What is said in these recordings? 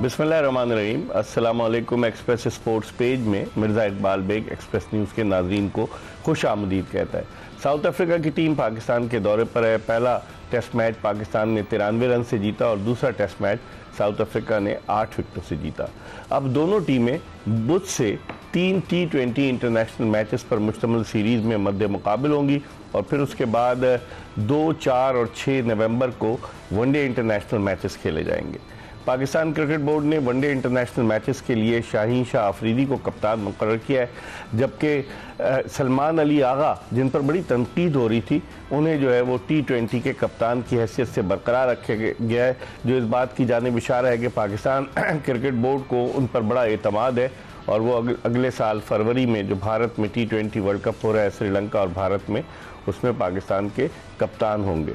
बिस्मिल्लाहिर्रहमानिर्रहीम। अस्सलामुअलैकुम। Express sports page में मिर्ज़ा इकबाल बेग एक्सप्रेस न्यूज़ के नाज़रीन को खुश आमदीद कहता है। साउथ अफ्रीका की टीम पाकिस्तान के दौरे पर है। पहला टेस्ट मैच पाकिस्तान ने 93 रन से जीता और दूसरा टेस्ट मैच साउथ अफ्रीका ने 8 विकेटों से जीता। अब दोनों टीमें बुध से 3 T20 इंटरनेशनल मैचेस पर मुश्तमिल सीरीज़ में मद्दे मुकाबिल होंगी और फिर उसके बाद 2, 4 और 6 नवंबर को वनडे इंटरनेशनल मैचेस खेले जाएंगे। पाकिस्तान क्रिकेट बोर्ड ने वनडे इंटरनेशनल मैचेस के लिए शाहीन शाह अफरीदी को कप्तान मुकर्रर किया है, जबकि सलमान अली आगा, जिन पर बड़ी तनकीद हो रही थी, उन्हें जो है वो T20 के कप्तान की हैसियत से बरकरार रखा गया है, जो इस बात की जानिब इशारा है कि पाकिस्तान क्रिकेट बोर्ड को उन पर बड़ा एतमाद है और वो अगले साल फरवरी में जो भारत में T20 वर्ल्ड कप हो रहा है श्रीलंका और भारत में, उसमें पाकिस्तान के कप्तान होंगे।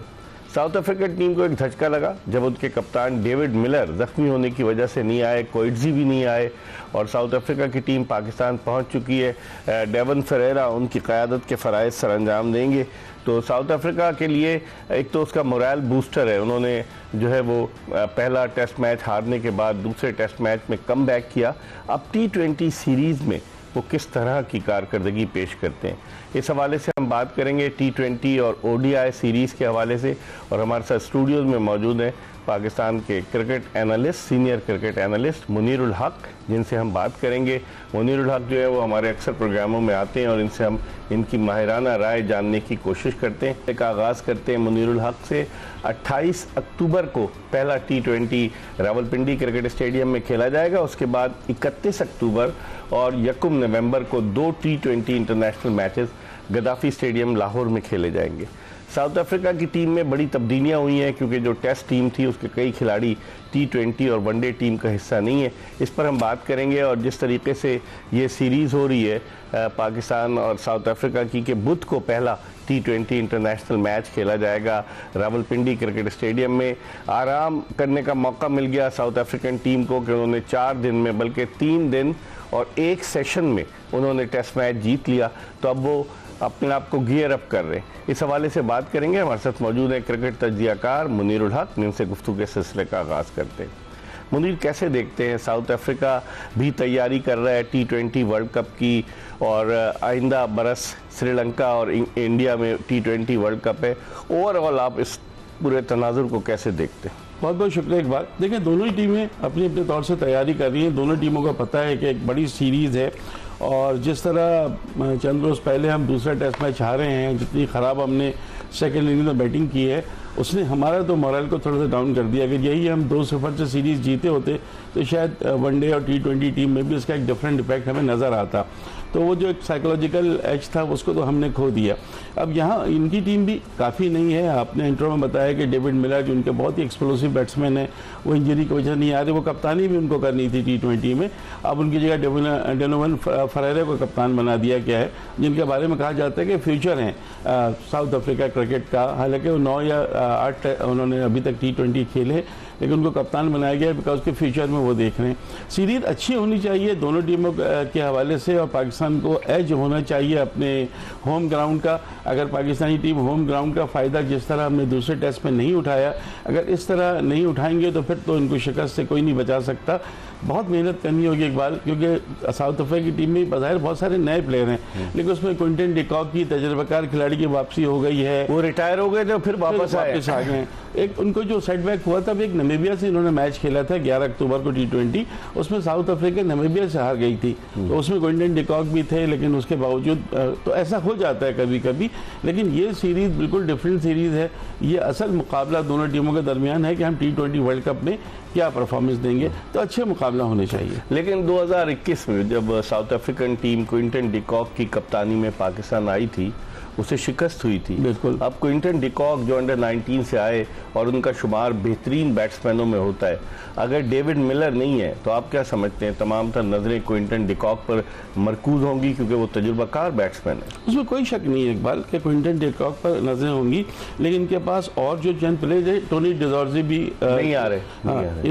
साउथ अफ्रीकन टीम को एक धचका लगा जब उनके कप्तान डेविड मिलर जख्मी होने की वजह से नहीं आए, कोइट्जी भी नहीं आए और साउथ अफ्रीका की टीम पाकिस्तान पहुंच चुकी है। डेवन फेरेरा उनकी क़यादत के फ़राइज़ सर अंजाम देंगे। तो साउथ अफ्रीका के लिए एक तो उसका मोरल बूस्टर है, उन्होंने जो है वो पहला टेस्ट मैच हारने के बाद दूसरे टेस्ट मैच में कम बैक किया। अब T20 सीरीज़ में वो किस तरह की कारकर्दगी पेश करते हैं, इस हवाले से हम बात करेंगे T20 और ODI सीरीज़ के हवाले से। और हमारे साथ स्टूडियोज़ में मौजूद हैं पाकिस्तान के cricket analyst, senior cricket analyst Muneerul Haq, जिनसे हम बात करेंगे। मुनीरुल हक जो है वो हमारे अक्सर प्रोग्रामों में आते हैं और इनसे हम इनकी माहिराना राय जानने की कोशिश करते हैं। एक आगाज़ करते हैं मुनीरुल हक से। 28 अक्टूबर को पहला T20 रावलपिंडी क्रिकेट स्टेडियम में खेला जाएगा, उसके बाद 31 अक्टूबर और 1 नवंबर को 2 T20 international matches Gaddafi stadium Lahore में खेले जाएंगे। साउथ अफ्रीका की टीम में बड़ी तब्दीलियां हुई हैं क्योंकि जो टेस्ट टीम थी उसके कई खिलाड़ी T20 और वनडे टीम का हिस्सा नहीं है। इस पर हम बात करेंगे और जिस तरीके से ये सीरीज़ हो रही है पाकिस्तान और साउथ अफ्रीका की, कि बुध को पहला T20 इंटरनेशनल मैच खेला जाएगा रावलपिंडी क्रिकेट स्टेडियम में। आराम करने का मौका मिल गया साउथ अफ्रीकन टीम को कि उन्होंने 4 दिन में बल्कि 3 दिन और 1 सेशन में उन्होंने टेस्ट मैच जीत लिया, तो अब वो अपने आप को गियर अप कर रहे हैं। इस हवाले से बात करेंगे। हमारे साथ मौजूद है क्रिकेट तज्जियाकार मुनीरुल हक, जिनसे गुफ्तगू के सिलसिले का आगाज़ करते हैं। मुनीर, कैसे देखते हैं, साउथ अफ्रीका भी तैयारी कर रहा है T20 वर्ल्ड कप की और आइंदा बरस श्रीलंका और इंडिया में T20 वर्ल्ड कप है, ओवरऑल आप इस पूरे तनाजुर को कैसे देखते हैं? बहुत बहुत शुक्रिया। एक बात देखिए, दोनों ही टीमें अपने अपने तौर से तैयारी कर रही हैं। दोनों टीमों को पता है कि एक बड़ी सीरीज़ है और जिस तरह चंद रोज़ पहले हम दूसरा टेस्ट मैच हारे हैं, जितनी ख़राब हमने सेकेंड इनिंग में बैटिंग की है, उसने हमारा तो मोरल को थोड़ा सा डाउन कर दिया। अगर यही हम 2-0 से सीरीज़ जीते होते तो शायद वनडे और T20 टीम में भी उसका एक डिफरेंट इफेक्ट हमें नज़र आता। तो वो जो एक साइकोलॉजिकल एज था उसको तो हमने खो दिया। अब यहाँ इनकी टीम भी काफ़ी नहीं है। आपने इंट्रो में बताया कि डेविड मिलर जो उनके बहुत ही एक्सप्लोसिव बैट्समैन है, वो इंजरी की वजह नहीं आ रहे। वो कप्तानी भी उनको करनी थी T20 में। अब उनकी जगह डेनोवन फरेरा को कप्तान बना दिया गया है, जिनके बारे में कहा जाता है कि फ्यूचर हैं साउथ अफ्रीका क्रिकेट का। हालांकि वो 9 या 8 उन्होंने अभी तक T20 खेले, लेकिन उनको कप्तान बनाया गया बिकॉज के फ्यूचर में वो देख रहे हैं। सीरीज अच्छी होनी चाहिए दोनों टीमों के हवाले से और पाकिस्तान को एज होना चाहिए अपने होम ग्राउंड का। अगर पाकिस्तानी टीम होम ग्राउंड का फ़ायदा जिस तरह हमने दूसरे टेस्ट में नहीं उठाया, अगर इस तरह नहीं उठाएंगे तो फिर तो इनको शिकस्त से कोई नहीं बचा सकता। बहुत मेहनत करनी होगी इकबाल, क्योंकि साउथ अफ्रीका की टीम में बज़ाहिर बहुत सारे नए प्लेयर हैं, लेकिन उसमें क्विंटन डिकॉक की तजर्बाकार खिलाड़ी की वापसी हो गई है। वो रिटायर हो गए थे फिर वापस आ गए। एक उनको जो सेटबैक हुआ था, एक नमीबिया से इन्होंने मैच खेला था 11 अक्टूबर को T20, उसमें साउथ अफ्रीका नमीबिया से हार गई थी। तो उसमें क्विंटन डिकॉक भी थे, लेकिन उसके बावजूद तो ऐसा हो जाता है कभी कभी। लेकिन ये सीरीज़ बिल्कुल डिफरेंट सीरीज़ है। ये असल मुकाबला दोनों टीमों के दरमियान है कि हम T20 वर्ल्ड कप में क्या परफॉर्मेंस देंगे, तो अच्छे मुकाबला होने चाहिए। लेकिन 2021 में जब south African team Quinton de Kock की कप्तानी में पाकिस्तान आई थी उसे शिकस्त हुई थी। बिल्कुल। अब क्विंटन डिकॉक जो अंडर 19 से आए और उनका शुमार बेहतरीन बैट्समैनों में होता है, अगर डेविड मिलर नहीं है तो आप क्या समझते हैं तमाम तर नजरें क्विंटन डिकॉक पर मरकूज होंगी क्योंकि वो तजुर्बाकार बैट्समैन है? उसमें कोई शक नहीं है इकबाल कि क्विंटन डिकॉक पर नजरें होंगी, लेकिन इनके पास और जो चंद प्लेयर्स है, टोनी डिजॉर्जी भी नहीं आ रहे।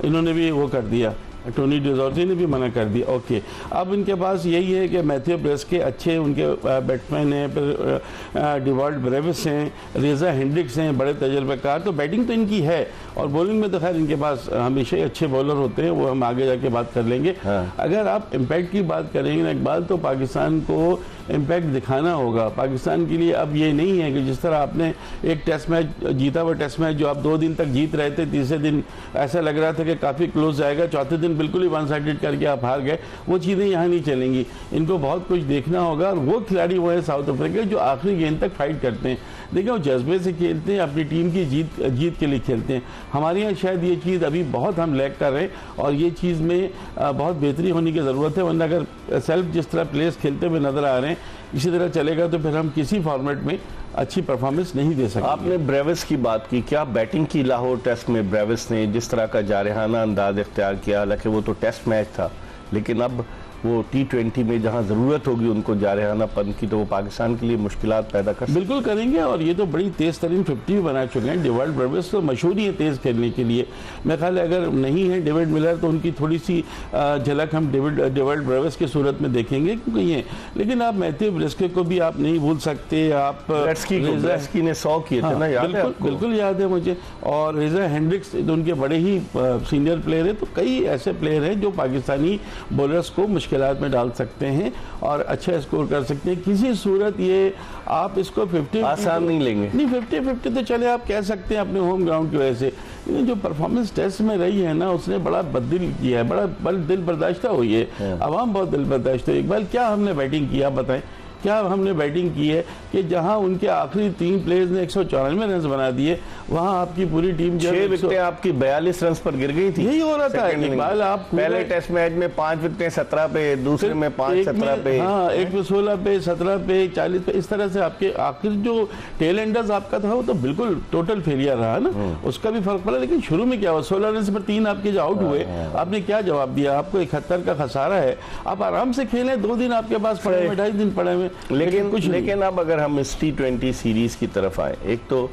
इन्होंने भी वो कर दिया, टोनी डिजॉर्जी ने भी मना कर दिया। ओके, अब इनके पास यही है कि मैथ्यू ब्रेस्के अच्छे उनके बैट्समैन हैं, फिर डिवॉल्ट ब्रेविस हैं, रेजा हेंड्रिक्स हैं, बड़े तजर्बेकार। तो बैटिंग तो इनकी है और बॉलिंग में तो खैर इनके पास हमेशा ही अच्छे बॉलर होते हैं, वो हम आगे जाके बात कर लेंगे। हाँ। अगर आप इम्पैक्ट की बात करेंगे ना इकबाल, तो पाकिस्तान को इम्पैक्ट दिखाना होगा। पाकिस्तान के लिए अब ये नहीं है कि जिस तरह आपने एक टेस्ट मैच जीता, वो टेस्ट मैच जो आप 2 दिन तक जीत रहे थे, तीसरे दिन ऐसा लग रहा था कि काफ़ी क्लोज जाएगा, चौथे दिन बिल्कुल ही वन साइडेड करके आप हार गए। वो चीज़ें यहाँ नहीं चलेंगी, इनको बहुत कुछ देखना होगा। और वो खिलाड़ी वो है साउथ अफ्रीका जो आखिरी गेंद तक फाइट करते हैं। देखिए वो जज्बे से खेलते हैं, अपनी टीम की जीत के लिए खेलते हैं। हमारे यहाँ शायद ये चीज़ अभी बहुत हम लैग कर रहे हैं और ये चीज़ में बहुत बेहतरी होने की ज़रूरत है। वरना अगर सेल्फ जिस तरह प्लेयर्स खेलते हुए नजर आ रहे हैं इसी तरह चलेगा तो फिर हम किसी फॉर्मेट में अच्छी परफॉर्मेंस नहीं दे सकते। आपने ब्रेविस की बात की, क्या बैटिंग की लाहौर टेस्ट में ब्रेविस ने जिस तरह का जारहाना अंदाज इख्तियार किया, हालांकि वो तो टेस्ट मैच था, लेकिन अब वो T20 में जहां ज़रूरत होगी उनको जारहानापन की तो वो पाकिस्तान के लिए मुश्किलात पैदा कर बिल्कुल करेंगे। और ये तो बड़ी तेज़ तरीन 50 बना चुके हैं। डेविड ब्रेविस तो मशहूर ही है तेज़ खेलने के लिए। मेरे ख्याल है अगर नहीं है डेविड मिलर तो उनकी थोड़ी सी झलक हम डेविड ब्रेविस की सूरत में देखेंगे क्योंकि ये। लेकिन आप मैथ्यू ब्रेस्के को भी आप नहीं भूल सकते। आप ब्रेस्की ने 100 किए थे ना, याद है? बिल्कुल याद है मुझे। और रेजा हेंड्रिक्स तो उनके बड़े ही सीनियर प्लेयर है। तो कई ऐसे प्लेयर हैं जो पाकिस्तानी बॉलर्स को मुश्किलात में डाल सकते हैं और अच्छा स्कोर कर सकते हैं। किसी सूरत ये आप इसको 50 आसान नहीं लेंगे। नहीं, 50-50 तो चले आप कह सकते हैं अपने होम ग्राउंड की वजह से। जो परफॉर्मेंस टेस्ट में रही है ना, उसने बड़ा बददिल किया है, बड़ा दिल बर्दाश्ता हुई है। अवाम बहुत दिल बर्दाश्त हुई। इकबाल क्या हमने बैटिंग किया बताएं, क्या हमने बैटिंग की है कि जहां उनके आखिरी 3 प्लेयर्स ने 194 रन बना दिए, वहां आपकी पूरी टीम 6 विकेटें आपकी 42 रन पर गिर गई थी। यही हो रहा था इकबाल। आप पहले टेस्ट मैच में 5 विकेटें 17 पे, दूसरे में 5 17 पे, हाँ, एक में 16 पे, 17 पे, 40 पे, इस तरह से आपके आखिर जो टेल एंडर्स आपका था वो तो बिल्कुल टोटल फेलियर रहा ना, उसका भी फर्क पड़ा। लेकिन शुरू में क्या हुआ, 16 रन पर 3 आपके जो आउट हुए, आपने क्या जवाब दिया? आपको 71 का खसारा है। आप आराम से खेलें, 2 दिन आपके पास पड़े हुए, 2.5 दिन पड़े हुए, लेकिन अब अगर हम इस T20 सीरीज की तरफ आए, एक तो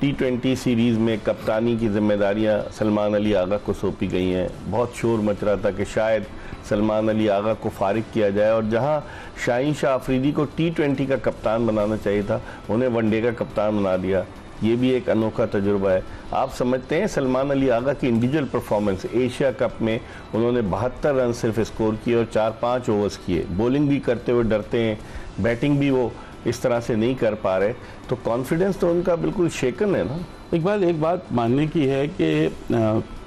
T20 सीरीज में कप्तानी की जिम्मेदारियां सलमान अली आगा को सौंपी गई हैं। बहुत शोर मच रहा था कि शायद सलमान अली आगा को फारिग किया जाए और जहां शाहीन शाह अफरीदी को T20 का कप्तान बनाना चाहिए था, उन्हें वनडे का कप्तान बना दिया। ये भी एक अनोखा तजुर्बा है। आप समझते हैं सलमान अली आगा की इंडिविजुअल परफॉर्मेंस, एशिया कप में उन्होंने 72 रन सिर्फ स्कोर किए और 4-5 ओवर्स किए। बॉलिंग भी करते हुए डरते हैं, बैटिंग भी वो इस तरह से नहीं कर पा रहे, तो कॉन्फिडेंस तो उनका बिल्कुल शेकन है ना। इकबाल एक बात मानने की है कि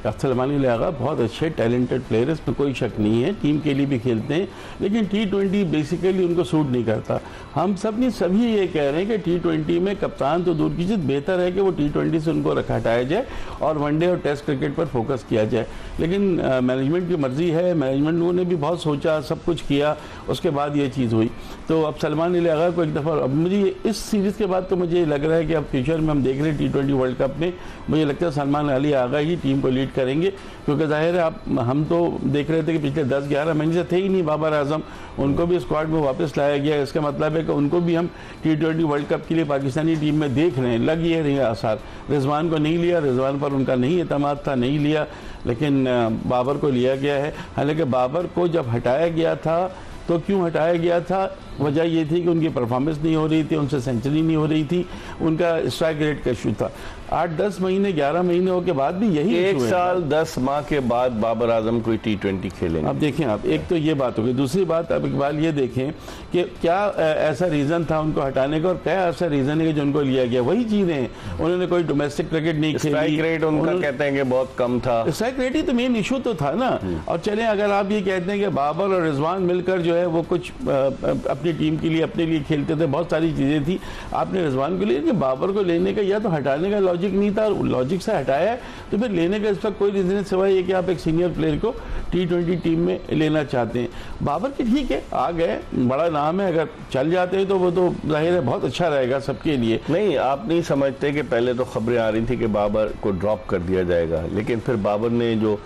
सलमान अली आगा बहुत अच्छे टैलेंटेड प्लेयर है, इसमें कोई शक नहीं है, टीम के लिए भी खेलते हैं, लेकिन T20 बेसिकली उनको सूट नहीं करता। हम सभी ये कह रहे हैं कि T20 में कप्तान तो दूर की चीज़, बेहतर है कि वो T20 से उनको हटाया जाए और वनडे और टेस्ट क्रिकेट पर फोकस किया जाए। लेकिन मैनेजमेंट की मर्जी है, मैनेजमेंट ने भी बहुत सोचा, सब कुछ किया, उसके बाद ये चीज़ हुई। तो अब सलमान अली आगा को एक दफ़ा, अब मुझे इस सीरीज़ के बाद तो मुझे लग रहा है कि अब फ्यूचर में हम देख रहे हैं T20 वर्ल्ड कप में, मुझे लगता है सलमान अली आगा ही टीम को लीड करेंगे। क्योंकि जाहिर है हम तो देख रहे थे कि पिछले 10-11 महीने से थे ही नहीं बाबर आजम, उनको भी स्क्वाड में वापस लाया गया। इसका मतलब है कि उनको भी हम T20 वर्ल्ड कप के लिए पाकिस्तानी टीम में देख रहे हैं, लग ये रही है आसार। रिजवान को नहीं लिया, रिजवान पर उनका नहीं एतमाद था, नहीं लिया, लेकिन बाबर को लिया गया है। हालांकि बाबर को जब हटाया गया था तो क्यों हटाया गया था, वजह ये थी कि उनकी परफॉर्मेंस नहीं हो रही थी, उनसे सेंचुरी नहीं हो रही थी, उनका स्ट्राइक रेट का इशू था। 8-10 महीने 11 महीने के बाद भी यही 1 साल 10 माह के बाद बाबर आजम कोई T20 खेलेंगे। अब देखें आप, एक तो ये बात हो गई, दूसरी बात अब इकबाल ये देखें कि क्या ऐसा रीज़न था उनको हटाने का और क्या ऐसा रीज़न है कि जो उनको लिया गया। वही चीज़ें हैं, उन्होंने कोई डोमेस्टिक क्रिकेट नहीं खेली, स्ट्राइक रेट उनका कहते हैं कि बहुत कम था। स्ट्राइक रेट ही तो मेन इशू तो था ना। और चलें अगर आप ये कहते हैं कि बाबर और रिजवान मिलकर जो है वो कुछ अपनी की टीम के लिए अपने लिए खेलते थे, बहुत सारी चीज़ें थी। आपने रिजवान को लिया कि बाबर को लेने का या तो हटाने का लॉजिक नहीं था, लॉजिक से हटाया तो फिर लेने का इसका कोई रीज़न नहीं सिवाय ये कि आप एक सीनियर प्लेयर को T20 टीम में लेना चाहते हैं। बाबर के ठीक है, आ गए, बड़ा नाम है, अगर चल जाते हैं तो वो तो जाहिर है बहुत अच्छा रहेगा सबके लिए। नहीं, आप नहीं समझते कि पहले तो खबरें आ रही थी कि बाबर को ड्रॉप कर दिया जाएगा, लेकिन फिर बाबर ने जो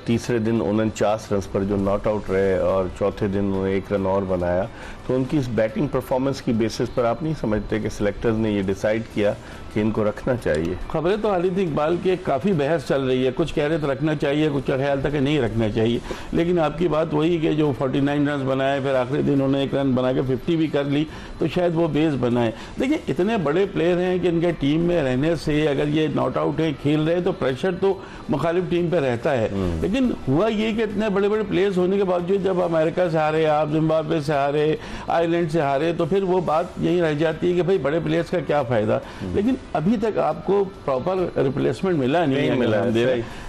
तीसरे दिन 49 रन पर जो नॉट आउट रहे और चौथे दिन उन्होंने 1 रन और बनाया, तो उनकी इस बैटिंग परफॉर्मेंस की बेसिस पर आप नहीं समझते कि सिलेक्टर्स ने ये डिसाइड किया कि इनको रखना चाहिए? खबरें तो आ रही थी इकबाल के, काफ़ी बहस चल रही है, कुछ कह रहे थे रखना चाहिए, कुछ का ख्याल था कि नहीं रखना चाहिए, लेकिन आपकी बात वही कि जो 49 रन बनाए, फिर आखिरी दिन उन्होंने 1 रन बना के 50 भी कर ली, तो शायद वो बेस बनाए। देखिए इतने बड़े प्लेयर हैं कि इनके टीम में रहने से अगर ये नॉट आउट है, खेल रहे हैं, तो प्रेशर तो मुखालिफ टीम पर रहता है। लेकिन हुआ ये कि इतने बड़े बड़े प्लेयर्स होने के बावजूद जब अमेरिका से हारे, आप जिम्बाब्वे से हारे, आयरलैंड से हारे, तो फिर वो बात यही रह जाती है कि भाई बड़े प्लेयर्स का क्या फ़ायदा। लेकिन अभी तक आपको प्रॉपर रिप्लेसमेंट मिला नहीं मिला,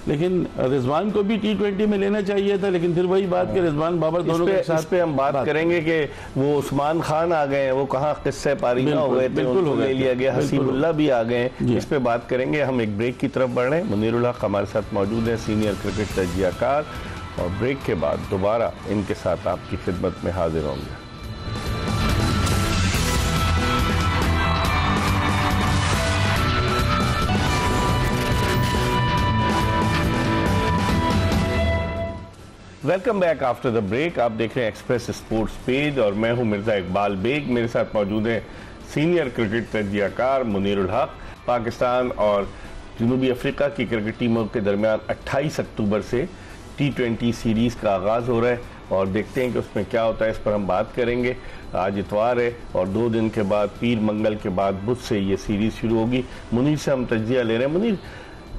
लेकिन रिजवान को भी T20 में लेना चाहिए था, लेकिन फिर वही बात कि रिजवान बाबर दोनों के साथ। इस पे हम बात करेंगे कि वो उस्मान खान आ गए हैं, वो कहाँ किस्से पारिंगा हो गए थे, बिल्कुल हो ले लिया गया, हसीबुल्लाह भी आ गए हैं, इस पे बात करेंगे। हम एक ब्रेक की तरफ बढ़ रहे हैं। मुनीरुल हक हमारे साथ मौजूद है, सीनियर क्रिकेट तजज़ियाकार, और ब्रेक के बाद दोबारा इनके साथ आपकी खिदमत में हाजिर होंगे। Welcome back after the break. आप देख रहे हैं एक्सप्रेस स्पोर्ट्स पेज और मैं हूं मिर्ज़ा इकबाल बेग। मेरे साथ मौजूद हैं सीनियर क्रिकेट तजज़ियाकार मुनीरुल हक। पाकिस्तान और जनूबी अफ्रीका की क्रिकेट टीमों के दरमियान 28 अक्टूबर से T20 सीरीज़ का आगाज़ हो रहा है और देखते हैं कि उसमें क्या होता है, इस पर हम बात करेंगे। आज इतवार है और 2 दिन के बाद पीर मंगल के बाद बुध से ये सीरीज़ शुरू होगी। मुनीर से हम तज्जिया ले रहे हैं। मुनीर,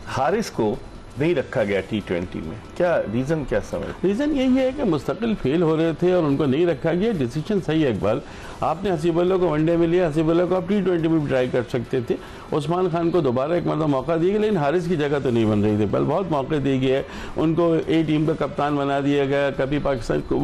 हारिस को नहीं रखा गया T20 में, क्या रीज़न, क्या समझ? रीज़न यही है कि मुस्तकिल फेल हो रहे थे और उनको नहीं रखा गया। डिसीजन सही है इकबाल, आपने हसीबुल्लाह को वनडे में लिया, हसीबुल्लाह को आप T20 में भी ट्राई कर सकते थे। उस्मान खान को दोबारा एक मतलब मौका दिया गया, लेकिन हारिस की जगह तो नहीं बन रही थी। पहले बहुत मौके दिए गए, उनको ए टीम का कप्तान बना दिया गया, कभी पाकिस्तान को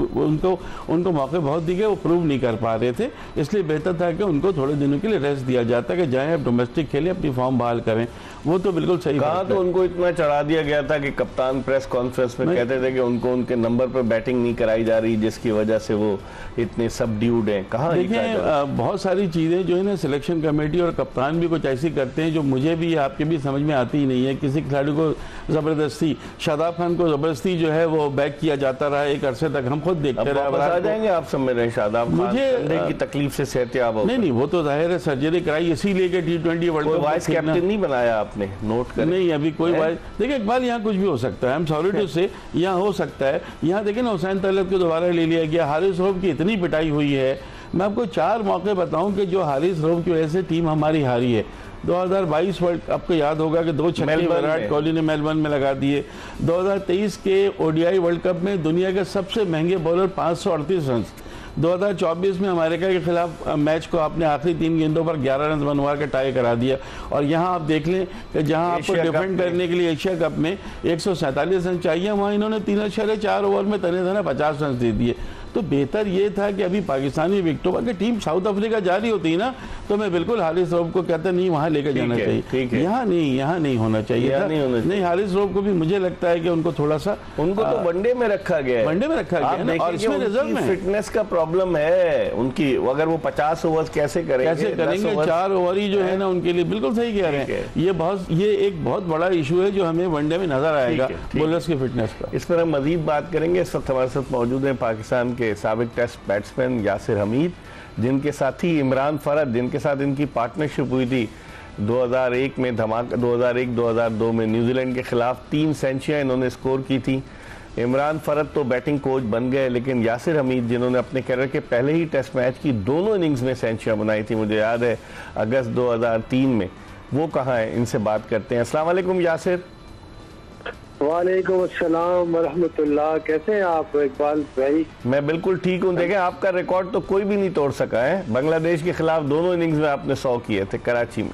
उनको मौके बहुत दिए गए, वो प्रूव नहीं कर पा रहे थे। इसलिए बेहतर था कि उनको थोड़े दिनों के लिए रेस्ट दिया जाता कि जाएँ आप डोमेस्टिक खेलें, अपनी फॉर्म बहाल करें। वो तो बिल्कुल सही कहा, तो उनको इतना चढ़ा दिया गया था कि कप्तान प्रेस कॉन्फ्रेंस में कहते थे कि उनको उनके नंबर पर बैटिंग नहीं कराई जा रही, जिसकी वजह से वो इतने सबड्यूड हैं। कहाँ देखिए बहुत सारी चीज़ें जो है ना सिलेक्शन कमेटी और कप्तान भी कुछ ऐसी करते हैं जो मुझे भी आपके भी समझ में आती ही नहीं है। किसी खिलाड़ी को ज़बरदस्ती, शादाब खान को ज़बरदस्ती जो है वो बैक किया जाता रहा एक अरसे तक, हम खुद देखते रहे। आ जाएंगे आप समझ रहे हैं शादाब खान की तकलीफ से सेहतियाब हो? नहीं, वो तो जाहिर है सर्जरी कराई इसीलिए कि T20 world cup vice captain नहीं बनाया आपने, नोट कर? नहीं, अभी कोई वाइस, देखिए इकबाल यहाँ कुछ भी हो सकता है, आई एम सॉरी टू से, यहाँ हो सकता है। यहाँ देखिए ना हुसैन तलत को दोबारा ले लिया गया, हारिस रऊफ की इतनी पिटाई हुई है। मैं आपको 4 मौके बताऊं कि जो हारिस रऊफ की वजह से टीम हमारी हारी है। 2022 वर्ल्ड कप को याद होगा कि 2 छक्के विराट कोहली ने मेलबर्न में लगा दिए। 2023 के ODI वर्ल्ड कप में दुनिया के सबसे महंगे बॉलर 538 रन। 2024 में अमेरिका के खिलाफ मैच को आपने आखिरी 3 गेंदों पर 11 रन बनवा के टाई करा दिया। और यहाँ आप देख लें कि जहाँ आपको डिफेंड करने के लिए एशिया कप में 147 रन चाहिए, वहाँ इन्होंने 3.4 ओवर में तने 50 रन दे दिए। तो बेहतर ये था कि अभी पाकिस्तानी विकेटों पर टीम साउथ अफ्रीका जा रही होती ना, तो मैं बिल्कुल हारिस रऊफ को कहता नहीं वहाँ लेकर जाना चाहिए, यहाँ नहीं होना चाहिए था। नहीं, हारिस रऊफ को भी मुझे लगता है कि उनको थोड़ा सा, उनको तो वनडे में रखा गया है, वनडे में रखा गया और इसमें रिजर्व में फिटनेस का प्रॉब्लम है उनकी। अगर वो 50 ओवर कैसे करेंगे 4 ओवर ही जो है ना उनके लिए, बिल्कुल सही कह रहे हैं। ये एक बहुत बड़ा इशू है जो हमें वनडे में नजर आएगा बॉलर्स की फिटनेस का। इस पर हम मजीद बात करेंगे। इस वक्त हमारे साथ मौजूद है पाकिस्तान के साबिक टेस्ट बैट्समैन यासिर हमीद, जिनके साथी इमरान फरद, जिनके साथ इनकी पार्टनरशिप हुई थी 2001 में धमाका, 2001-2002 में न्यूजीलैंड के खिलाफ 3 सेंचुरियां इन्होंने स्कोर की थी। इमरान फरद तो बैटिंग कोच बन गए, लेकिन यासिर हमीद जिन्होंने अपने कैरियर के पहले ही टेस्ट मैच की दोनों इनिंग्स में सेंचुरियां बनाई थी, मुझे याद है अगस्त 2003 में, वो कहाँ है? इनसे बात करते हैं। अस्सलाम वालेकुम यासिर। वालेकुम अस्सलाम वरहमतुल्लाह, कैसे हैं आप इकबाल भाई? मैं बिल्कुल ठीक हूँ। देखें, आपका रिकॉर्ड तो कोई भी नहीं तोड़ सका है। बांग्लादेश के खिलाफ दोनों इनिंग्स में आपने 100 किए थे कराची में।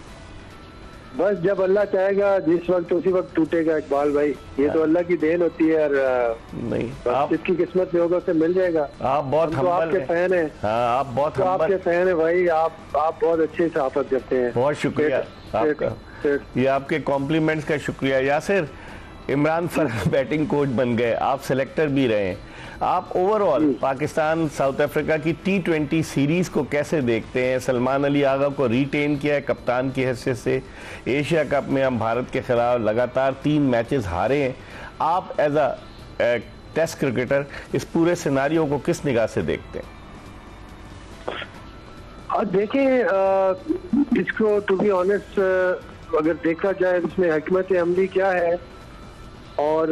बस जब अल्लाह चाहेगा जिस वक्त उसी वक्त टूटेगा इकबाल भाई, ये तो अल्लाह की देन होती है। और नहीं, आप जिसकी किस्मत में होगा उसे मिल जाएगा। आप बहुत हम तो आपके फैन हैं। हाँ, आप बहुत आपके फैन है भाई। आप बहुत अच्छी सहाफत करते हैं। बहुत शुक्रिया आपका, ये आपके कॉम्प्लीमेंट्स का शुक्रिया। यासिर, इमरान फरहान बैटिंग कोच बन गए, आप सेलेक्टर भी रहे। आप ओवरऑल पाकिस्तान साउथ अफ्रीका की T20 सीरीज को कैसे देखते हैं? सलमान अली आगा को रिटेन किया है कप्तान की हैसियत से। एशिया कप में हम भारत के खिलाफ लगातार 3 मैचेस हारे हैं। आप एज अ टेस्ट क्रिकेटर इस पूरे सिनारियो को किस निगाह से देखते हैं? देखिए, इसको टू बी ऑनेस्ट अगर देखा जाए इसमें हिकमत अमली क्या है और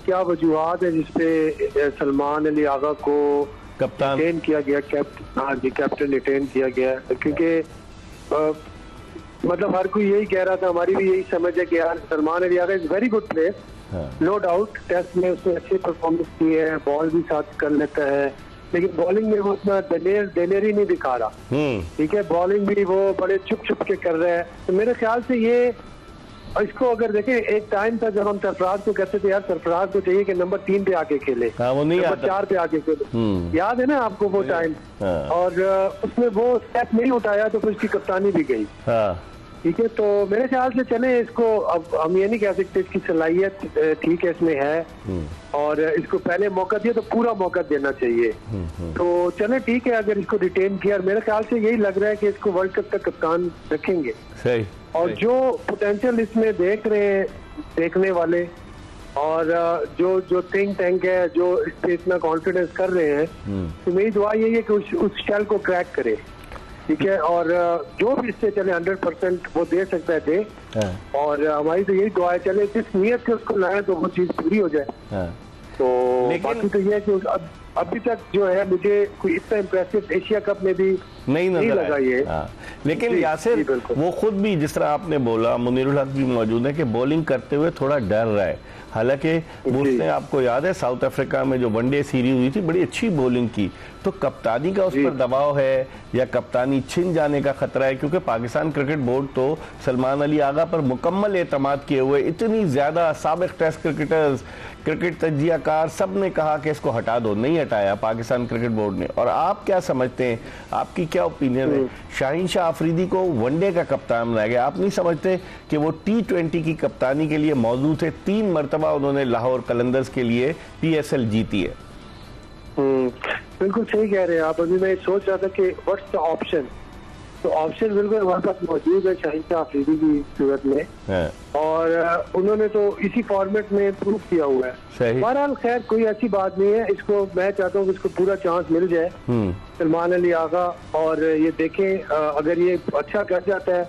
क्या वजूहात है जिसपे सलमान अली आगा को कप्तान रिटेन किया गया, हाँ जी कैप्टन रिटेन किया गया। क्योंकि मतलब हर कोई यही कह रहा था, हमारी भी यही समझ है कि यार Salman Ali Agha is very good player, no doubt. Test में उसने अच्छी परफॉर्मेंस की है, बॉल भी साथ कर लेता है, लेकिन बॉलिंग में वो उतना दिलेरी नहीं दिखा रहा। ठीक है, बॉलिंग भी वो बड़े चुप के कर रहे हैं। तो मेरे ख्याल से ये इसको अगर देखें, एक टाइम था जब हम सरफराज को कहते थे यार सरफराज को चाहिए कि नंबर 3 पे आके खेले, वो नहीं नंबर 4 पे आके खेले। याद है ना आपको वो टाइम? और उसने वो स्टेप नहीं उठाया तो फिर उसकी कप्तानी भी गई। ठीक है, तो मेरे ख्याल से चले इसको, अब हम ये नहीं कह सकते इसकी सलाहियत ठीक है इसमें है और इसको पहले मौका दिया तो पूरा मौका देना चाहिए। तो चले ठीक है, अगर इसको रिटेन किया, मेरे ख्याल से यही लग रहा है कि इसको वर्ल्ड कप तक कप्तान रखेंगे। सही। और जो पोटेंशियल इसमें देख रहे हैं देखने वाले और जो थिंक टैंक है जो इस पे इतना कॉन्फिडेंस कर रहे हैं, तो मेरी दुआ यही है कि उस शेल को क्रैक करे। ठीक है, और जो भी इससे चले 100% वो दे सकता है दे। और हमारी तो यही दुआ है, चले जिस नियत से उसको लाए तो वो चीज पूरी हो जाए। तो बाकी तो ये है कि अभी तक जो है मुझे कोई इतना इम्प्रेसिव एशिया कप में भी नहीं लगा ये। लेकिन यासिर वो खुद भी, जिस तरह आपने बोला, मुनीरुल हक भी मौजूद है, कि बॉलिंग करते हुए थोड़ा डर रहा है। हालांकि उसने, आपको याद है साउथ अफ्रीका में जो वनडे सीरीज हुई थी, बड़ी अच्छी बॉलिंग की। तो कप्तानी का उस पर दबाव है या कप्तानी छिन जाने का खतरा है? क्योंकि पाकिस्तान क्रिकेट बोर्ड तो सलमान अली आगा पर मुकम्मल एतमाद किए हुए, इतनी ज्यादा साबिक टेस्ट क्रिकेटर्स, क्रिकेट तज्जियाकार, सब ने कहा कि इसको हटा दो, नहीं हटाया पाकिस्तान क्रिकेट बोर्ड ने। और आप क्या समझते हैं, आपकी क्या ओपिनियन है? शाहीन शाह अफरीदी को वनडे का कप्तान बनाया गया, आप नहीं समझते कि वो T20 की कप्तानी के लिए मौजूद थे? 3 मरतबा उन्होंने लाहौर कलंदर्स के लिए PSL जीती है। बिल्कुल सही कह रहे हैं आप। अभी मैं सोच रहा था कि व्हाट्स द ऑप्शन, तो ऑप्शन बिल्कुल हमारे पास मौजूद है शाहीन शाह अफरीदी की सूरत में, और उन्होंने तो इसी फॉर्मेट में प्रूव किया हुआ है। बहरहाल खैर कोई ऐसी बात नहीं है, इसको मैं चाहता हूँ कि इसको पूरा चांस मिल जाए सलमान अली आगा। और ये देखें अगर ये अच्छा कर जाता है,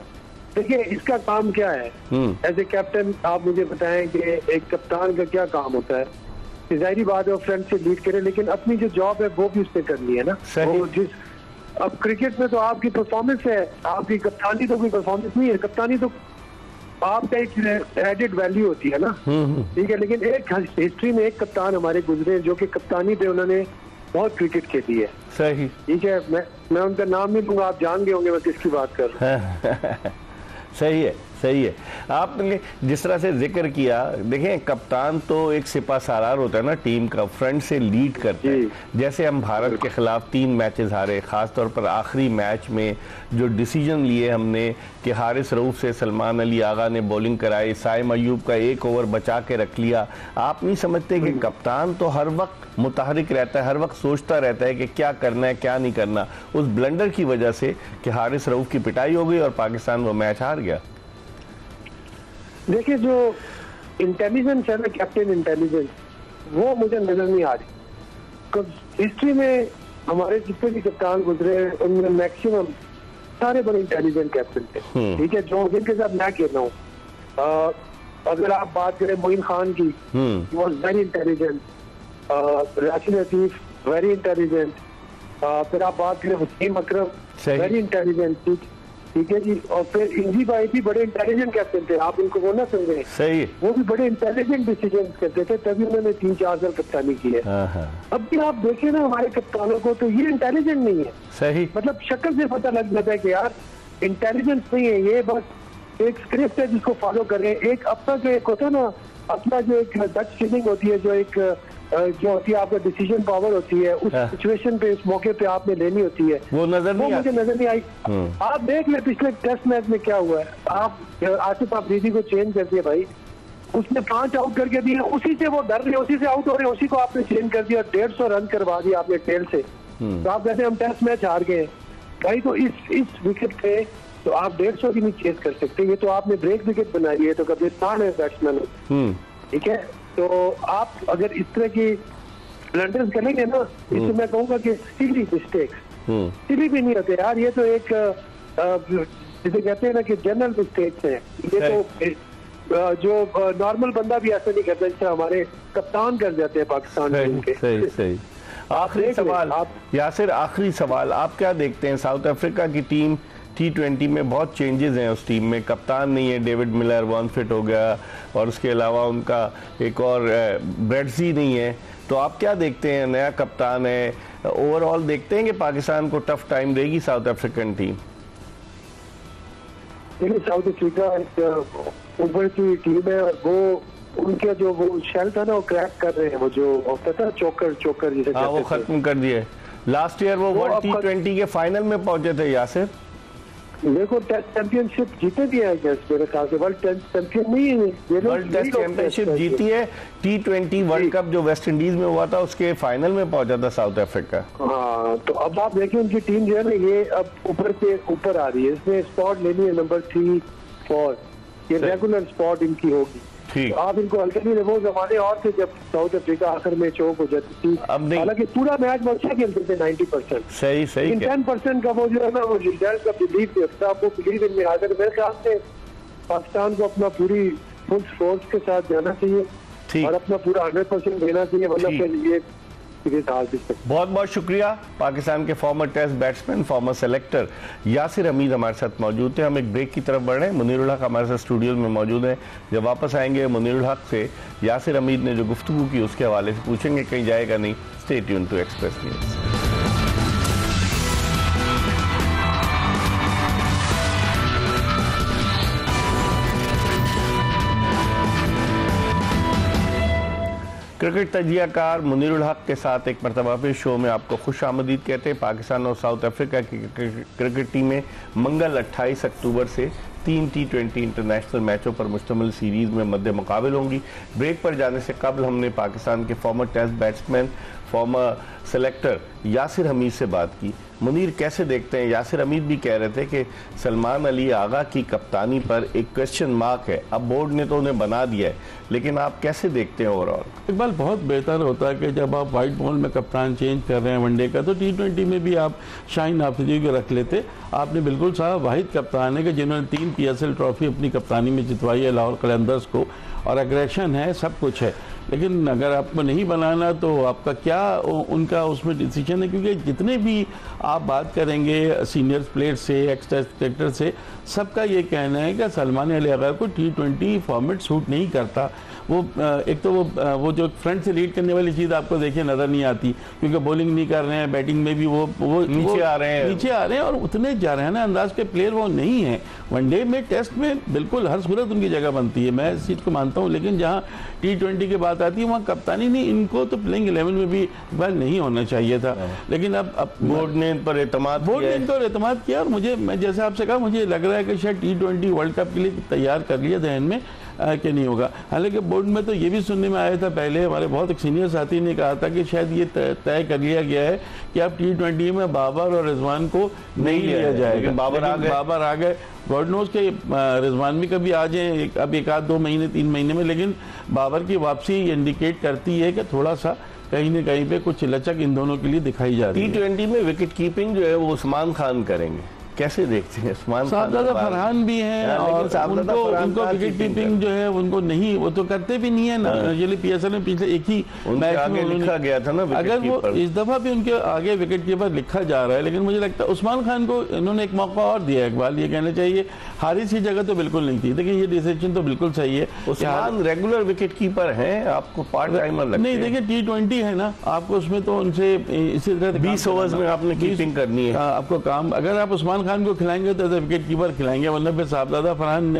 देखिए इसका काम क्या है एज ए कैप्टन, आप मुझे बताएं कि एक कप्तान का क्या काम होता है? जाहिर बात है वो फ्रंट से लीड करे, लेकिन अपनी जो जॉब है वो भी उसने करनी है ना। वो जिस अब क्रिकेट में तो आपकी परफॉर्मेंस है, आपकी कप्तानी तो कोई परफॉर्मेंस नहीं है, कप्तानी तो आपका एक एडेड वैल्यू होती है ना। ठीक है, लेकिन एक हिस्ट्री में एक कप्तान हमारे गुजरे जो कि कप्तानी पे उन्होंने बहुत क्रिकेट खेली है। सही। ठीक है, मैं उनका नाम नहीं लूंगा, आप जान गए होंगे मैं किसकी बात कर रहा हूँ। सही है, सही है। आपने जिस तरह से जिक्र किया, देखें कप्तान तो एक सिपा सालार होता है ना, टीम का फ्रंट से लीड करता है। जैसे हम भारत के खिलाफ 3 मैचेस हारे, खासतौर पर आखिरी मैच में जो डिसीजन लिए हमने कि हारिस रऊफ से सलमान अली आगा ने बॉलिंग कराई, साइम अयूब का 1 ओवर बचा के रख लिया। आप नहीं समझते कि कप्तान तो हर वक्त मुतहरिक रहता है, हर वक्त सोचता रहता है कि क्या करना है क्या नहीं करना? उस ब्लंडर की वजह से कि हारिस रऊफ की पिटाई हो गई और पाकिस्तान वो मैच हार गया। देखिए जो इंटेलिजेंस है ना, कैप्टन इंटेलिजेंस, वो मुझे नजर नहीं आ रही। हिस्ट्री में हमारे जितने भी कप्तान गुजरे उनमें मैक्सिमम सारे बड़े इंटेलिजेंट कैप्टन थे। ठीक है, जो जिनके साथ मैं खेल रहा हूँ, अगर आप बात करें मोइन खान की, was very intelligent, Rashid Latif very intelligent, फिर आप बात करें वसीम अकरम वेरी इंटेलिजेंट। ठीक है जी, और फिर इंजी भाई भी बड़े इंटेलिजेंट कैप्टन थे, आप उनको वो ना समझे, सही, वो भी बड़े इंटेलिजेंट डिसीजन करते थे, तभी उन्होंने 3-4 साल कप्तानी की है। अब भी आप देखें ना हमारे कप्तानों को, तो ये इंटेलिजेंट नहीं है। सही, मतलब शक्ल से पता लग जाता है कि यार इंटेलिजेंस नहीं है, ये बस एक स्क्रिप्ट है जिसको फॉलो कर रहे हैं। एक अपना जो एक होता है ना, अपना जो एक गट फीलिंग होती है, जो होती है आपका डिसीजन पावर होती है, उस सिचुएशन पे, उस मौके पे आपने लेनी होती है, वो मुझे नजर नहीं आई। आप देख ले पिछले टेस्ट मैच में क्या हुआ है। आप आसिफ अफरीदी को चेंज कर दिया भाई, उसने 5 आउट करके दिए, उसी से वो डर रहे, उसी से आउट हो रहे, उसी को आपने चेंज कर दिया, 150 रन करवा दिया आपने टेल से। तो आप कहते हैं हम टेस्ट मैच हार गए भाई, तो इस विकेट पे तो आप 150 भी नहीं चेज कर सकते। ये तो आपने ब्रेक विकेट बनाई है, तो कब्रिस्तान है बैट्समैन, ठीक है। तो आप अगर इस तरह की ब्लंडर्स करेंगे ना, इससे मैं कहूँगा कि सिली मिस्टेक्स सिली भी नहीं होते यार, ये तो एक जिसे कहते हैं ना कि जनरल मिस्टेक्स है। ये तो जो नॉर्मल बंदा भी ऐसा नहीं करता, जैसे हमारे कप्तान कर जाते हैं पाकिस्तान टीम के। सही। आखिरी सवाल यासिर, आखिरी सवाल, आप क्या देखते हैं साउथ अफ्रीका की टीम T20 में बहुत चेंजेस हैं उस टीम में, कप्तान नहीं है, डेविड मिलर वन फिट हो गया, और उसके अलावा उनका एक और ब्रेडजी नहीं है, तो आप क्या देखते हैं, नया कप्तान है, ओवरऑल देखते हैं कि पाकिस्तान को टफ टाइम देगी साउथ अफ्रीकन टीम? देखिए साउथ अफ्रीका ऊपर की टीम है, और वो उनके जो वो शेल था ना, वो क्रैक कर रहे हैं, वो जो होता था चोकर जिसे कहते हैं, वो खत्म कर दिए। लास्ट ईयर वो वर्ल्ड T20 के फाइनल में पहुंचे थे यासिर। देखो टेस्ट चैंपियनशिप जीते भी है मेरे ख्याल से, वर्ल्ड टेस्ट चैंपियन नहीं है, वर्ल्ड टेस्ट चैंपियनशिप जीती है। T20 वर्ल्ड कप जो वेस्ट इंडीज में हुआ था उसके फाइनल में पहुंचा था साउथ अफ्रीका। हाँ, तो अब आप देखिए उनकी टीम जो है ना, ये अब ऊपर से ऊपर आ रही है, इसमें स्पॉट लेनी है नंबर 3, 4, ये रेगुलर स्पॉट इनकी होगी। तो आप इनको हल्के नहीं, वो जमाने और थे जब साउथ अफ्रीका आखिर में चौक हो जाती थी, हालांकि पूरा मैच वो अच्छा खेलते थे 90%। सही 10% का वो जो है ना, वो रिजल्ट का बिलीव नहीं होता, वो बिलीव इनमें आ गए। मेरे ख्याल से पाकिस्तान को अपना पूरी फुल फोर्स के साथ जाना चाहिए और अपना पूरा 100% देना चाहिए, मतलब फिर ये बहुत बहुत शुक्रिया। पाकिस्तान के former test batsman, former selector Yasir Hameed हमारे साथ मौजूद थे। हम एक ब्रेक की तरफ बढ़ रहे हैं, मुनीरुल हक हमारे साथ स्टूडियो में मौजूद हैं। जब वापस आएंगे मुनीरुल हक से यासिर हमीद ने जो गुफ्तगू की उसके हवाले से पूछेंगे, कहीं जाएगा नहीं। Stay tune to Express News. Cricket तजियाकार मुनीरुल हक के साथ एक मरतबा फिर शो में आपको खुश आमदीद कहते हैं। पाकिस्तान और साउथ अफ्रीका की क्रिकेट टीमें मंगल 28 अक्टूबर से 3 T20 इंटरनेशनल मैचों पर मुश्तमिल सीरीज में मद्दे मुकाबिल होंगी। ब्रेक पर जाने से कबल हमने पाकिस्तान के former test batsman, former selector Yasir Hameed से बात की। मुनीर कैसे देखते हैं, यासिर हमीद भी कह रहे थे कि सलमान अली आगा की कप्तानी पर एक क्वेश्चन मार्क है, अब बोर्ड ने तो उन्हें बना दिया है, लेकिन आप कैसे देखते हैं ओवरऑल? इकबाल, बहुत बेहतर होता है कि जब आप वाइट बॉल में कप्तान चेंज कर रहे हैं वनडे का, तो T20 में भी आप शाहीन आफरीदी को रख लेते। आपने बिल्कुल साहब वाहिद कप्तान है कि जिन्होंने 3 PSL ट्रॉफी अपनी कप्तानी में जितवाई है लाहौर कलंदर्स को, और एग्रेशन है, सब कुछ है। लेकिन अगर आपको नहीं बनाना तो आपका क्या उनका उसमें डिसीजन है, क्योंकि जितने भी आप बात करेंगे सीनियर प्लेयर से, एक्स टेस्ट क्रिकेटर से, सबका ये कहना है कि सलमान अली आगा को T20 फॉर्मेट सूट नहीं करता। वो एक तो वो जो फ्रंट से लीड करने वाली चीज़ आपको देखिए नज़र नहीं आती, क्योंकि बॉलिंग नहीं कर रहे हैं, बैटिंग में भी वो नीचे आ रहे हैं और उतने जा रहे हैं ना अंदाज के प्लेयर वो नहीं है। वनडे में, टेस्ट में बिल्कुल हर सूरत उनकी जगह बनती है, मैं इस चीज़ को मानता हूँ, लेकिन जहाँ T20 की बात आती है वहाँ कप्तानी नहीं, इनको तो प्लेइंग 11 में भी नहीं होना चाहिए था। लेकिन अब बोर्ड ने इन पर एतमाद किया, और मैं जैसे आपसे कहा, मुझे लग रहा है कि शायद T20 वर्ल्ड कप के लिए तैयार कर लिया जहन में कि नहीं होगा। हालांकि बोर्ड में तो ये भी सुनने में आया था, पहले हमारे बहुत एक सीनियर साथी ने कहा था कि शायद ये तय कर लिया गया है कि अब T20 में बाबर और रिजवान को नहीं लिया जाएगा। बाबर आ गए, गॉड नोज के रिजवान भी कभी आ जाए, अब 1-2 महीने 3 महीने में, लेकिन बाबर की वापसी इंडिकेट करती है कि थोड़ा सा कहीं न कहीं पे कुछ लचक इन दोनों के लिए दिखाई जा रही है। T20 में विकेट कीपिंग जो है वो उस्मान खान करेंगे, कैसे देखते हैं? उस्मान साहबजादा फरहान भी हैं, और उनको विकेट कीपिंग जो है उनको नहीं, वो तो करते भी नहीं है ना। ये PSL में पिछले एक ही मैच में लिखा गया था ना, अगर वो इस दफा भी उनके आगे विकेट कीपर लिखा जा रहा है, लेकिन मुझे लगता है उस्मान खान को इन्होंने एक मौका और दिया। इकबाल, ये कहना चाहिए हारिस की जगह तो बिल्कुल नहीं थी। देखिए ये डिसीजन तो बिल्कुल सही है। उस्मान रेगुलर विकेट कीपर हैं, आपको पार्ट टाइमर लगते हैं? नहीं, देखिए T20 है ना, आपको उसमें तो उनसे इसी तरह 20 ओवर्स में आपने कीपिंग करनी है, आपको काम। अगर आप उस्मान खान को खिलाएंगे तो एज विकेट कीपर खिलाएंगे, वरना फिर साहबजादा फरहान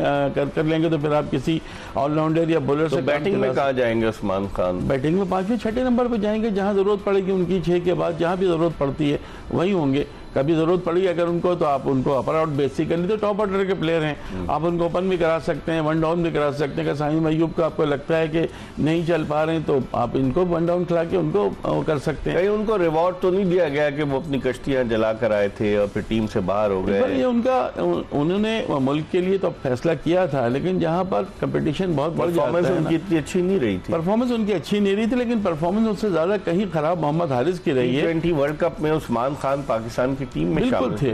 कर लेंगे तो फिर आप किसी ऑलराउंडर या बॉलर से। बैटिंग में कहाँ जाएंगे उस्मान खान? बैटिंग में 5वें 6ठे नंबर पर जाएंगे, जहाँ जरूरत पड़ेगी उनकी, 6 के बाद जहाँ भी जरूरत पड़ती है वहीं होंगे। कभी जरूरत पड़ी अगर उनको तो आप उनको अपर आउट बेसिकली तो टॉप ऑर्डर के प्लेयर हैं, आप उनको ओपन भी करा सकते हैं, वन डाउन भी करा सकते हैं। अगर शाहीन अय्यूब को आपको लगता है कि नहीं चल पा रहे हैं तो आप इनको वन डाउन खिला के उनको कर सकते हैं। कहीं उनको रिवॉर्ड तो नहीं दिया गया कि वो अपनी कश्तियां जला कर आए थे और फिर टीम से बाहर हो गए? ये उनका उन्होंने मुल्क के लिए तो फैसला किया था, लेकिन जहाँ पर कंपटीशन बहुत बढ़ जाता है, उनकी इतनी अच्छी नहीं रही थी, परफॉर्मेंस उनकी अच्छी नहीं रही थी, लेकिन परफॉर्मेंस उससे ज्यादा कहीं खराब मोहम्मद हारिस की रही है। T20 वर्ल्ड कप में उस्मान खान पाकिस्तान की टीम में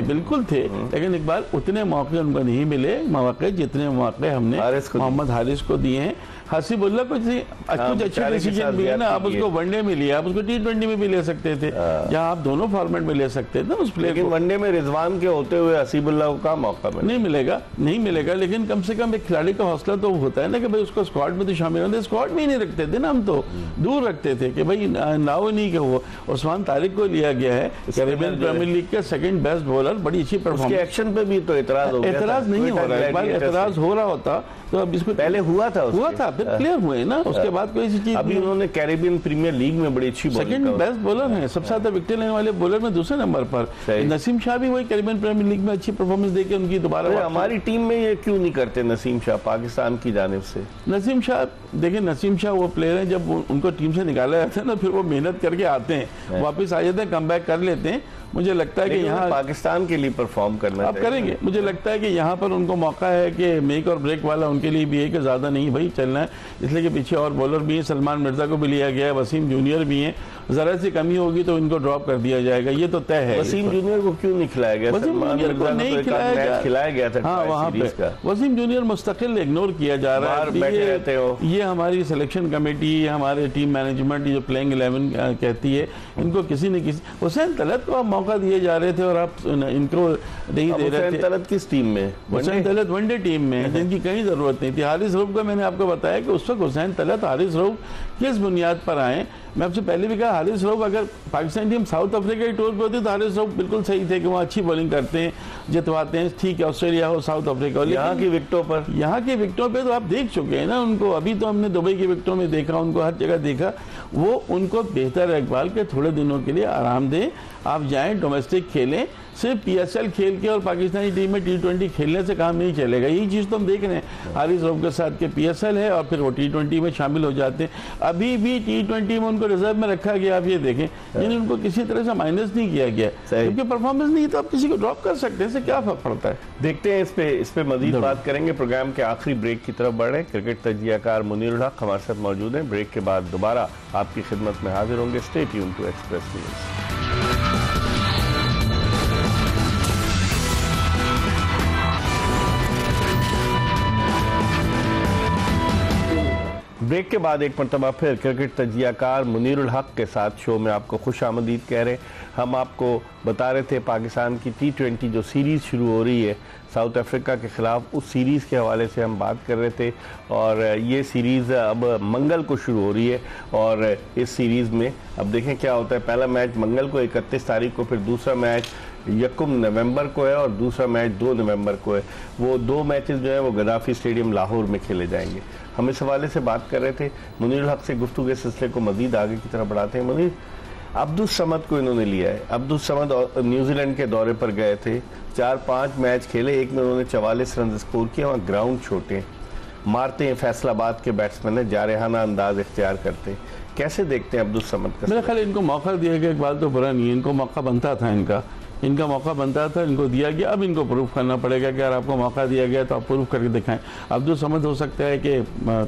बिल्कुल थे, लेकिन इकबाल उतने मौके उनको नहीं मिले मौके जितने मौके हमने मोहम्मद हारिस को दिए हैं। हसीबुल्लाह कुछ अच्छे डिसीजन भी है ना, आप उसको वनडे में लिया, आप उसको T20 में भी ले सकते थे, जहां आप दोनों फॉर्मेट में ले सकते थे उस प्लेयर को। वनडे में रिजवान के होते हुए हसीबुल्लाह को का मौका नहीं मिलेगा, लेकिन कम से कम एक खिलाड़ी का हौसला तो होता है ना कि भाई उसको स्क्वाड में तो शामिल होते। स्क्वाड में ही नहीं रखते थे ना, हम तो दूर रखते थे कि भाई नाव नहीं के वो उस्मान तारिक को लिया गया है, कैरेबियन प्रीमियर लीग के सेकंड बेस्ट बॉलर, बड़ी अच्छी परफॉर्मेंस। एक्शन पे भी तो एतराज नहीं हो रहा है, एतराज हो रहा होता तो अब इसको पहले हुआ था फिर क्लियर हुए ना, उसके बाद कोई चीज। अभी उन्होंने कैरेबियन प्रीमियर लीग में बड़ी अच्छी सेकंड बेस्ट बॉलर हैं, सबसे ज्यादा विकेट लेने वाले बॉलर में दूसरे नंबर पर। नसीम शाह भी वही कैरेबियन प्रीमियर लीग में अच्छी परफॉर्मेंस देके उनकी दोबारा। हमारी टीम में ये क्यों नहीं करते नसीम शाह पाकिस्तान की जानिब से? नसीम शाह देखिए, नसीम शाह वो प्लेयर हैं जब उनको टीम से निकाला जाता है ना, फिर वो मेहनत करके आते हैं, वापस आ जाते हैं, कम बैक कर लेते हैं। मुझे लगता है कि यहाँ पाकिस्तान के लिए परफॉर्म करना आप करेंगे। मुझे लगता है कि यहाँ पर उनको मौका है कि मेक और ब्रेक वाला उनके लिए भी है कि ज़्यादा नहीं भाई चलना है, इसलिए कि पीछे और बॉलर भी हैं, सलमान मिर्जा को भी लिया गया है, वसीम जूनियर भी हैं, ज़रा सी कमी होगी तो इनको ड्रॉप कर दिया जाएगा, ये तो तय है। वसीम जूनियर को क्यों नहीं खिलाया गया? वसीम जूनियर को नहीं खिलाया गया था, हाँ वहाँ पे वसीम जूनियर मुस्तकिल इग्नोर किया जा रहा है। ये हमारी सिलेक्शन कमेटी, हमारे टीम मैनेजमेंट, जो प्लेइंग 11 कहती है, इनको किसी न किसी हुसैन तलत को आप मौका दिए जा रहे थे और आप इनको नहीं दे रहे थे। तलत किस टीम में? हुसैन तलत वनडे टीम में, जिनकी कहीं जरूरत नहीं थी। हारिस रऊफ का मैंने आपको बताया कि उस वक्त हुसैन तलत, हारिस रऊफ किस बुनियाद पर आए। मैं आपसे पहले भी कहा, हारिस रऊफ अगर पाकिस्तान टीम साउथ अफ्रीका की टूर पर होती तो हारिस रऊफ बिल्कुल सही थे कि वहाँ अच्छी बॉलिंग करते हैं, जितवाते हैं, ठीक है, ऑस्ट्रेलिया हो साउथ अफ्रीका हो। यहाँ की विकेटों पर तो आप देख चुके हैं ना उनको, अभी तो हमने दुबई की विकेटों में देखा, उनको हर जगह देखा। वो उनको बेहतर है इकबाल के थोड़े दिनों के लिए आराम दें, आप जाएं डोमेस्टिक खेलें, सिर्फ PSL खेल के और पाकिस्तानी टीम में T20 खेलने से काम नहीं चलेगा। यही चीज़ तो हम देख रहे हैं हारिस रऊफ के साथ के PSL है और फिर वो T20 में शामिल हो जाते हैं। अभी भी T20 में उनको रिजर्व में रखा गया, आप ये देखें, यानी उनको किसी तरह से माइनस नहीं किया गया, क्योंकि परफॉर्मेंस नहीं तो आप किसी को ड्रॉप कर सकते हैं, इससे क्या फर्क पड़ता है। देखते हैं, इस पे मजीद बात करेंगे। प्रोग्राम के आखिरी ब्रेक की तरफ बढ़े। क्रिकेट तजियाकार मुनीरुल हक हमारे साथ मौजूद हैं। ब्रेक के बाद दोबारा आपकी खिदमत में हाजिर होंगे। Stay tune to Express news. Break के बाद एक मरतबा फिर क्रिकेट तजियाकार मुनीरुल हक के साथ शो में आपको खुश आमदीद कह रहे हैं। हम आपको बता रहे थे पाकिस्तान की T20 जो सीरीज़ शुरू हो रही है साउथ अफ्रीका के ख़िलाफ़, उस सीरीज़ के हवाले से हम बात कर रहे थे। और ये सीरीज़ अब मंगल को शुरू हो रही है और इस सीरीज़ में अब देखें क्या होता है। पहला मैच मंगल को 31 तारीख को, फिर दूसरा मैच 1 नवंबर को है और दूसरा मैच 2 नवंबर को है। वो 2 मैचेस जो है वो गद्दाफी स्टेडियम लाहौर में खेले जाएंगे। हम इस हवाले से बात कर रहे थे। मुनीरुल हक से गुफ्तगू के सिलसिले को मजीद आगे की तरफ बढ़ाते हैं। मुनीर, अब्दुस समद को इन्होंने लिया है। अब्दुस समद न्यूजीलैंड के दौरे पर गए थे, 4-5 मैच खेले, एक में उन्होंने 44 रन स्कोर किया। वहाँ ग्राउंड छोटे हैं, मारते हैं, फैसलाबाद के बैट्समैन है, जारहाना अंदाज इख्तियार करते हैं। कैसे देखते हैं अब्दुस समद का? मेरा ख्याल इनको मौका दिया गया, एक बात तो बुरा नहीं है, इनको मौका बनता था, इनका मौका बनता था, इनको दिया गया। अब इनको प्रूफ करना पड़ेगा कि अगर आपको मौका दिया गया तो आप प्रूफ करके दिखाएं। अब्दुल समद हो सकता है कि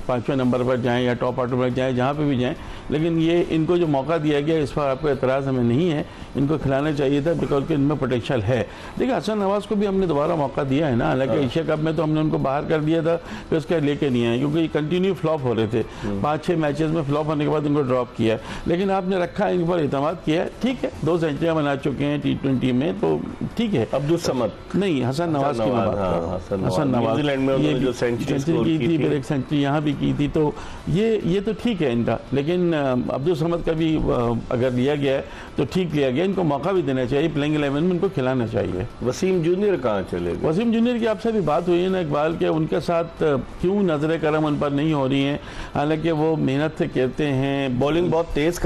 5वें नंबर पर जाएं या टॉप ऑर्डर पर जाएं, जहाँ पे भी जाएं, लेकिन ये इनको जो मौका दिया गया इस पर आपको एतराज़ हमें नहीं है, इनको खिलाना चाहिए था, बिकॉज कि इनमें पोटेंशियल है। देखिए हसन नवाज़ को भी हमने दोबारा मौका दिया है ना, हालांकि एशिया कप में तो हमने उनको बाहर कर दिया था, फिर उसका लेके नहीं आए क्योंकि कंटिन्यू फ्लॉप हो रहे थे। 5-6 मैचेस में फ्लॉप होने के बाद इनको ड्रॉप किया, लेकिन आपने रखा, इन पर एतमाद किया, ठीक है, 2 सेंचुरियाँ बना चुके हैं T20 में, में, तो ठीक है। अब्दुल समद नहीं, हसन नवाज की मैं बात कर रहा हूँ। हसन नवाज न्यूजीलैंड में उन्होंने जो सेंचुरी की थी, फिर एक सेंचुरी यहाँ भी की थी, तो ये तो ठीक है इनका। लेकिन अब्दुल समद का भी अगर लिया गया है तो ठीक लिया गया, इनको मौका भी देना चाहिए, प्लेइंग 11 में इनको खिलाना चाहिए। वसीम जूनियर कहाँ चले गए? वसीम जूनियर की आपसे भी बात हुई है ना इकबाल के, उनके साथ क्यों नजर करम उन पर नहीं हो रही है? हालांकि वो मेहनत से कहते हैं, बॉलिंग बहुत तेज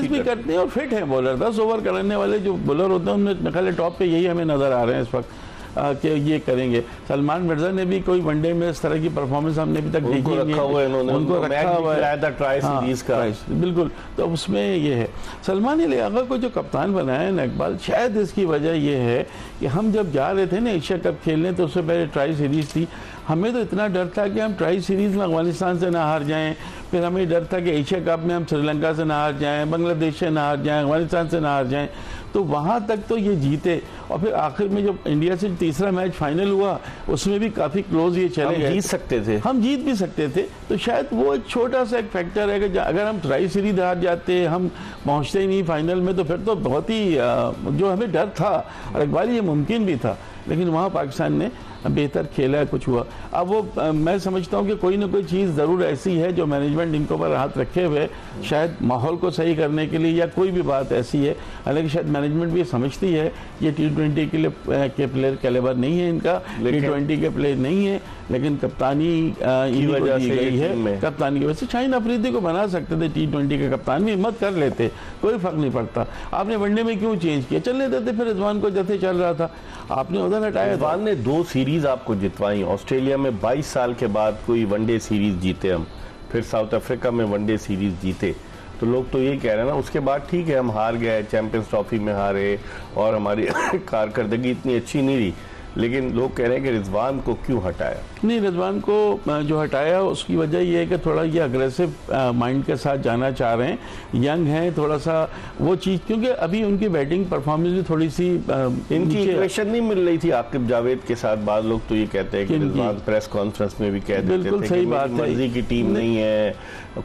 भी करते हैं और फिट है बॉलर। 10 ओवर करने वाले जो बॉलर होते हैं उनमें मेरे टॉप पे यही हमें नजर आ रहे हैं इस वक्त कि ये करेंगे। सलमान मिर्जा ने भी कोई वनडे में इस तरह की परफॉर्मेंस हमने अभी तक देखी नहीं है। उनको रखा हुआ है ट्राई सीरीज का, बिल्कुल। तो उसमें ये है, सलमान लियाकत को जो कप्तान बनाया है ना इकबाल, शायद इसकी वजह ये है कि हम जब जा रहे थे ना एशिया कप खेलने, तो उससे पहले ट्राई सीरीज थी, हमें तो इतना डर था कि हम ट्राई सीरीज में अफगानिस्तान से ना हार जाएं, फिर हमें डर था कि एशिया कप में हम श्रीलंका से ना हार जाएं, बांग्लादेश से ना हार जाएं, अफगानिस्तान से ना हार जाएं। तो वहाँ तक तो ये जीते, और फिर आखिर में जब इंडिया से तीसरा मैच फाइनल हुआ उसमें भी काफ़ी क्लोज ये चले गए। जीत सकते थे, हम जीत भी सकते थे। तो शायद वो एक छोटा सा एक फैक्टर है कि अगर हम ट्राई सीरीज हार जाते, हम पहुँचते ही नहीं फाइनल में, तो फिर तो बहुत ही जो हमें डर था, और इकबाल ये मुमकिन भी था, लेकिन वहाँ पाकिस्तान ने बेहतर खेला है, कुछ हुआ। अब वो मैं समझता हूँ कि कोई ना कोई चीज़ ज़रूर ऐसी है जो मैनेजमेंट इनको ऊपर हाथ रखे हुए, शायद माहौल को सही करने के लिए, या कोई भी बात ऐसी है। हालांकि शायद मैनेजमेंट भी समझती है ये T20 के लिए के प्लेयर कैलिबर नहीं है इनका, T20 के प्लेयर नहीं है, लेकिन कप्तानी की वजह से गई है। कप्तानी की वजह से शाहीन अफरीदी को बना सकते थे T20 के कप्तान भी, हिम्मत कर लेते, कोई फर्क नहीं पड़ता। आपने वनडे में क्यों चेंज किया? चलने देते फिर रिजवान को, जैसे चल रहा था आपने उधर हटाया। रिजवान ने 2 सीरीज आपको जितवाई ऑस्ट्रेलिया में, 22 साल के बाद कोई वनडे सीरीज जीते हम, फिर साउथ अफ्रीका में वनडे सीरीज जीते। तो लोग तो ये कह रहे हैं ना, उसके बाद ठीक है हम हार गए, चैंपियंस ट्रॉफी में हारे और हमारी कारकर्दगी इतनी अच्छी नहीं रही, लेकिन लोग कह रहे हैं कि रिजवान को क्यों हटाया? नहीं, रिजवान को जो हटाया उसकी वजह यह है कि थोड़ा ये अग्रेसिव माइंड के साथ जाना चाह रहे हैं, यंग हैं थोड़ा सा वो चीज़, क्योंकि अभी उनकी बैटिंग परफॉर्मेंस भी थोड़ी सी इनकी इक्वेशन नहीं मिल रही थी आकिब जावेद के साथ। बाद लोग तो ये कहते हैं कि रिजवान प्रेस कॉन्फ्रेंस में भी कह देते थे सही बात है, मर्जी की टीम नहीं है,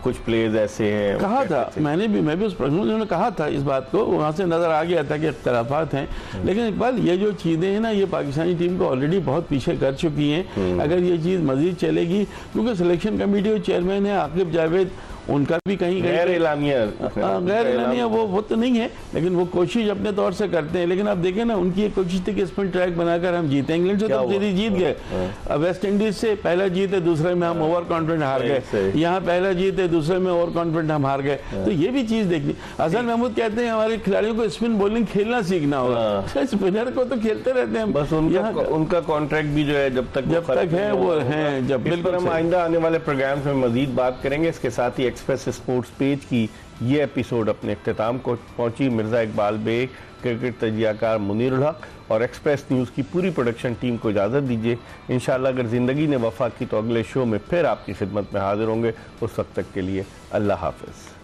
कुछ प्लेयर्स ऐसे हैं। कहा था मैं भी उस प्रश्न उन्होंने कहा था इस बात को, वहाँ से नजर आ गया था कि इख्तलाफात हैं। लेकिन इकबाल ये जो चीज़ें हैं ना, ये पाकिस्तानी टीम को ऑलरेडी बहुत पीछे कर चुकी हैं। अगर ये चीज़ मजीद चलेगी, क्योंकि सिलेक्शन कमेटी जो चेयरमैन है आकिब जावेद, उनका भी कहीं गैर एलानिया वो तो नहीं है, लेकिन वो कोशिश अपने तौर से करते हैं। लेकिन आप देखें ना, उनकी एक कोशिश थी कि स्पिन ट्रैक बनाकर हम जीते। इंग्लैंड से तो सीरीज जीत गए, वेस्ट इंडीज से पहला जीते, दूसरे में हम ओवर कॉन्फिडेंट हार गए, यहाँ पहला जीते, दूसरे में ओवर कॉन्फिडेंट हम हार गए। तो ये भी चीज़ देखनी। हसन महमूद कहते हैं हमारे खिलाड़ियों को स्पिन बॉलिंग खेलना सीखना होगा। स्पिनर को तो खेलते रहते हैं, बस उनका कॉन्ट्रैक्ट भी जो है जब तक है वो है। जब बिल्कुल हम आइंदा आने वाले प्रोग्राम्स में मजीद बात करेंगे। इसके साथ ही एक्सप्रेस स्पोर्ट्स पेज की ये एपिसोड अपने इख्तिताम को पहुंची। मिर्जा इकबाल बेग, क्रिकेट तजियाकार मुनीरुल हक और एक्सप्रेस न्यूज़ की पूरी प्रोडक्शन टीम को इजाज़त दीजिए। इंशाअल्लाह अगर ज़िंदगी ने वफा की तो अगले शो में फिर आपकी खिदमत में हाजिर होंगे। उस वक्त तक के लिए अल्लाह हाफ़िज़।